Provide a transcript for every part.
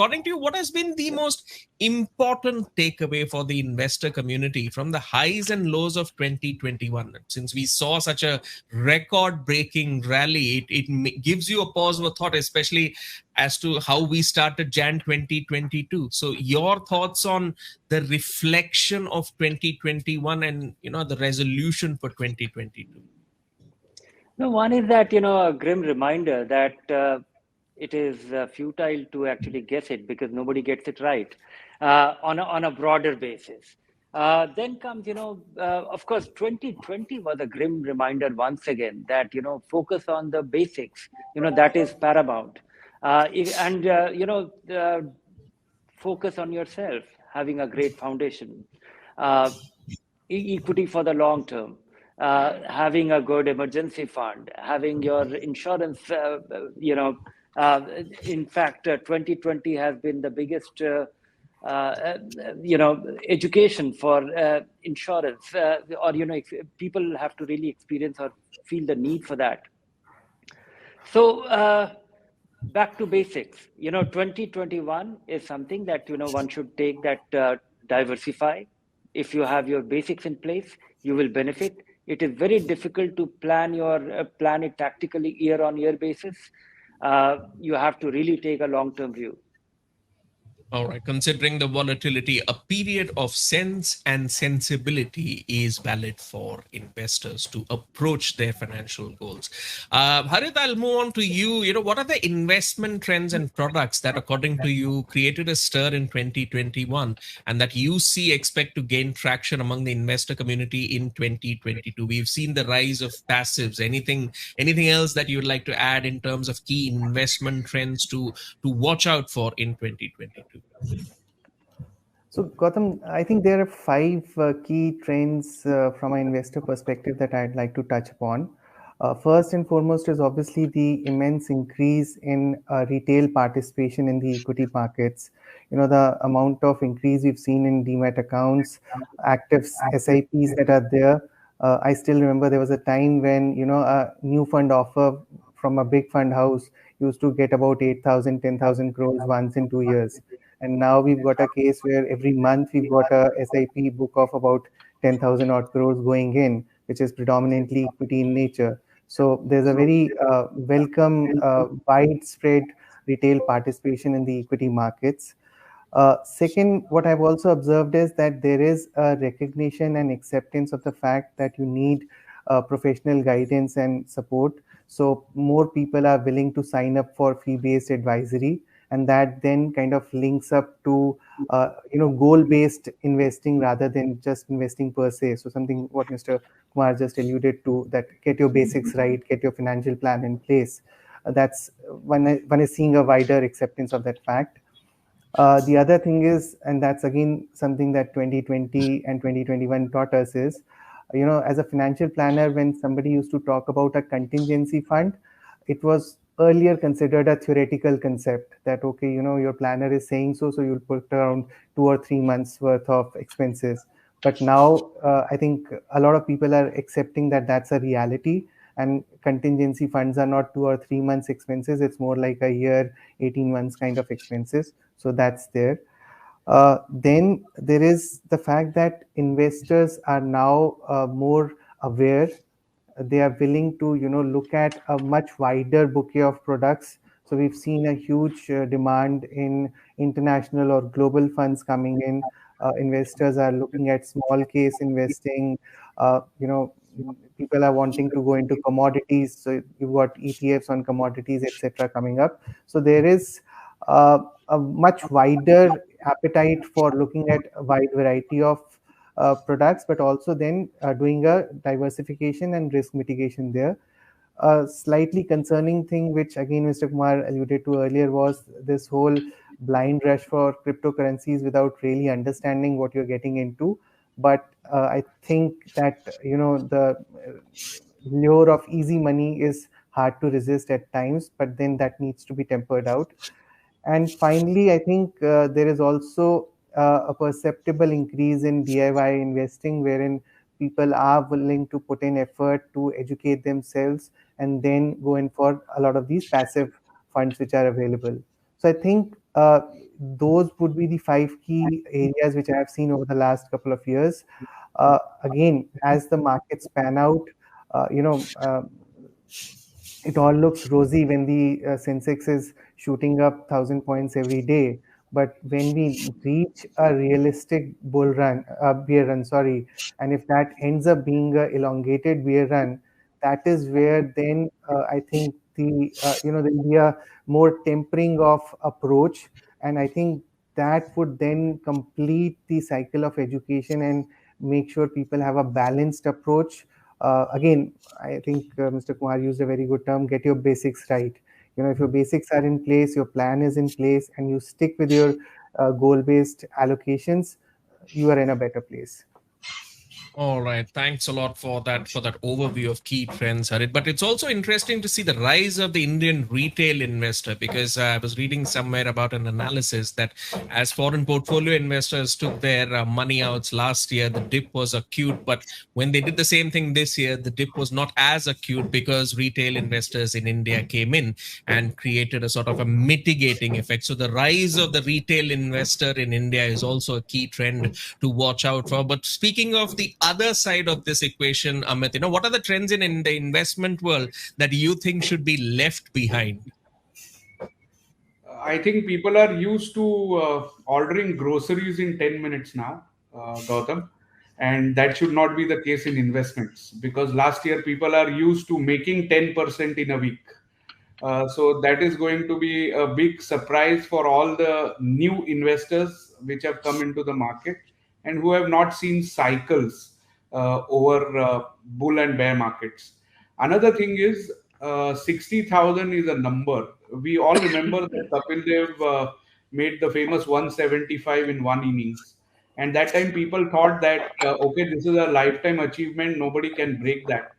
according to you, what has been the most important takeaway for the investor community from the highs and lows of 2021? Since we saw such a record-breaking rally, it gives you a pause for thought, especially as to how we started Jan 2022. So your thoughts on the reflection of 2021 and the resolution for 2022? No, one is that, a grim reminder that it is futile to actually guess it because nobody gets it right on a broader basis. Then comes, of course, 2020 was a grim reminder once again that, focus on the basics, that is paramount. Focus on yourself, having a great foundation, uh, equity for the long term, having a good emergency fund, having your insurance. In fact, 2020 has been the biggest, education for insurance, or people have to really experience or feel the need for that. So. Back to basics. 2021 is something that one should take that diversify. If you have your basics in place, you will benefit. It is very difficult to plan it tactically year on year basis. You have to really take a long term view. All right. Considering the volatility, a period of sense and sensibility is valid for investors to approach their financial goals. Harit, I'll move on to you. What are the investment trends and products that, according to you, created a stir in 2021 and that you see expect to gain traction among the investor community in 2022? We've seen the rise of passives. Anything else that you would like to add in terms of key investment trends to watch out for in 2022? So, Gautam, I think there are five key trends from an investor perspective that I'd like to touch upon. First and foremost is obviously the immense increase in retail participation in the equity markets. The amount of increase we've seen in demat accounts, active SIPs that are there. I still remember there was a time when, a new fund offer from a big fund house used to get about 8,000, 10,000 crores once in 2 years. And now we've got a case where every month we've got a SIP book of about 10,000 odd crores going in, which is predominantly equity in nature. So there's a very welcome, widespread retail participation in the equity markets. Second, what I've also observed is that there is a recognition and acceptance of the fact that you need professional guidance and support. So more people are willing to sign up for fee-based advisory, and that then kind of links up to goal-based investing rather than just investing per se. So something what Mr. Kumar just alluded to, that get your basics right, get your financial plan in place. That's one is seeing a wider acceptance of that fact. The other thing is, and that's again something that 2020 and 2021 taught us is, as a financial planner, when somebody used to talk about a contingency fund, it was earlier considered a theoretical concept that, okay, your planner is saying so you'll put around 2 or 3 months worth of expenses. But now I think a lot of people are accepting that that's a reality, and contingency funds are not 2 or 3 months expenses. It's more like a year, 18 months kind of expenses. So that's there. Then there is the fact that investors are now more aware. They are willing to look at a much wider bouquet of products. So we've seen a huge demand in international or global funds coming in. Investors are looking at small case investing. People are wanting to go into commodities, so you've got ETFs on commodities, etc., coming up. So there is a much wider appetite for looking at a wide variety of products, but also then doing a diversification and risk mitigation there. A slightly concerning thing, which again Mr. Kumar alluded to earlier, was this whole blind rush for cryptocurrencies without really understanding what you're getting into. But I think that the lure of easy money is hard to resist at times, but then that needs to be tempered out. And finally, I think there is also a perceptible increase in DIY investing, wherein people are willing to put in effort to educate themselves and then go in for a lot of these passive funds which are available. So I think uh, those would be the five key areas which I have seen over the last couple of years. Again, as the markets pan out, uh, you know, uh, it all looks rosy when the Sensex is shooting up 1,000 points every day. But when we reach a realistic bear run, sorry, and if that ends up being a elongated bear run, that is where then I think there will be a more tempering of approach, and I think that would then complete the cycle of education and make sure people have a balanced approach. Again, I think Mr. Kumar used a very good term, get your basics right. If your basics are in place, your plan is in place, and you stick with your goal-based allocations, you are in a better place. All right. Thanks a lot for that overview of key trends, Harit. But it's also interesting to see the rise of the Indian retail investor, because I was reading somewhere about an analysis that as foreign portfolio investors took their money outs last year, the dip was acute. But when they did the same thing this year, the dip was not as acute because retail investors in India came in and created a sort of a mitigating effect. So the rise of the retail investor in India is also a key trend to watch out for. But speaking of the other side of this equation, Amit, what are the trends in the investment world that you think should be left behind? I think people are used to ordering groceries in 10 minutes now, Gautam. And that should not be the case in investments, because last year people are used to making 10% in a week. So that is going to be a big surprise for all the new investors which have come into the market and who have not seen cycles over bull and bear markets. Another thing is 60,000 is a number. We all remember that Kapil Dev made the famous 175 in one innings. And that time people thought that, okay, this is a lifetime achievement, nobody can break that.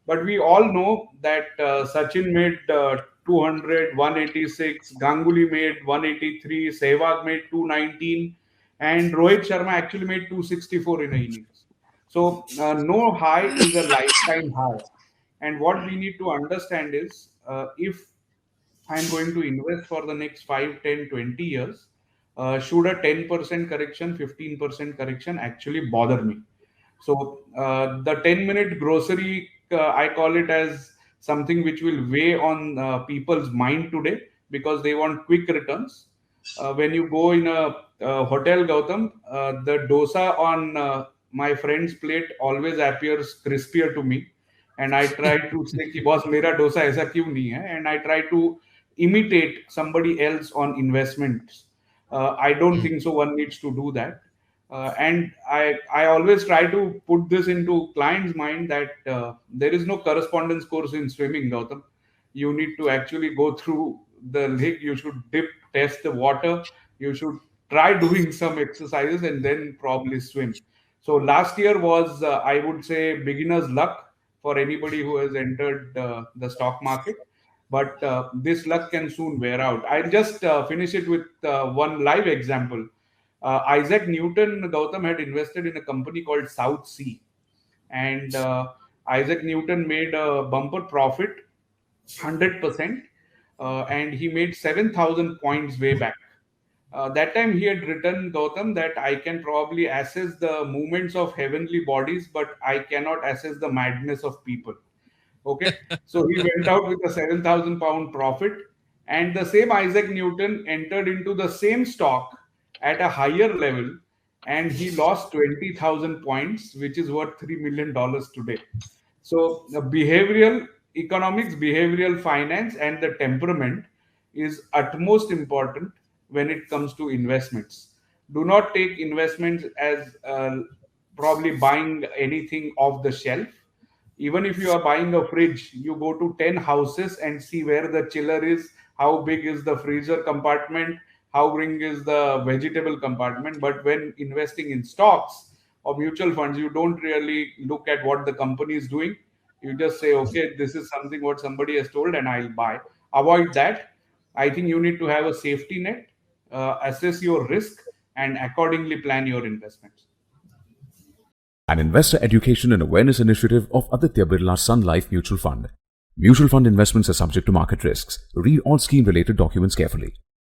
But we all know that Sachin made 200, 186, Ganguly made 183, Sehwag made 219, and Rohit Sharma actually made 264 in a innings. So no high is a lifetime high. And what we need to understand is if I'm going to invest for the next 5, 10, 20 years, should a 10% correction, 15% correction actually bother me? So the 10-minute grocery, I call it as something which will weigh on people's mind today because they want quick returns. When you go in a hotel, Gautam, the dosa on my friend's plate always appears crispier to me. And I try to say, कि boss, मेरा डोसा ऐसा क्यों नहीं है? And I try to imitate somebody else on investments. I don't think so. One needs to do that. And I always try to put this into clients' mind that there is no correspondence course in swimming, Gautam. You need to actually go through the lake. You should dip, test the water. You should try doing some exercises and then probably swim. So last year was, I would say, beginner's luck for anybody who has entered the stock market. But this luck can soon wear out. I'll just finish it with one live example. Isaac Newton, Gautam, had invested in a company called South Sea. And Isaac Newton made a bumper profit, 100%. And he made 7,000 points way back. That time he had written, Gautam, that I can probably assess the movements of heavenly bodies, but I cannot assess the madness of people. Okay. So he went out with a 7,000 pound profit. And the same Isaac Newton entered into the same stock at a higher level, and he lost 20,000 points, which is worth $3 million today. So the behavioral economics, behavioral finance, and the temperament is utmost important when it comes to investments. Do not take investments as probably buying anything off the shelf. Even if you are buying a fridge, you go to 10 houses and see where the chiller is, how big is the freezer compartment, how big is the vegetable compartment. But when investing in stocks or mutual funds, you don't really look at what the company is doing. You just say, okay, this is something what somebody has told and I'll buy. Avoid that. I think you need to have a safety net, assess your risk, and accordingly plan your investments. An investor education and awareness initiative of Aditya Birla Sun Life Mutual Fund. Mutual fund investments are subject to market risks. Read all scheme related documents carefully.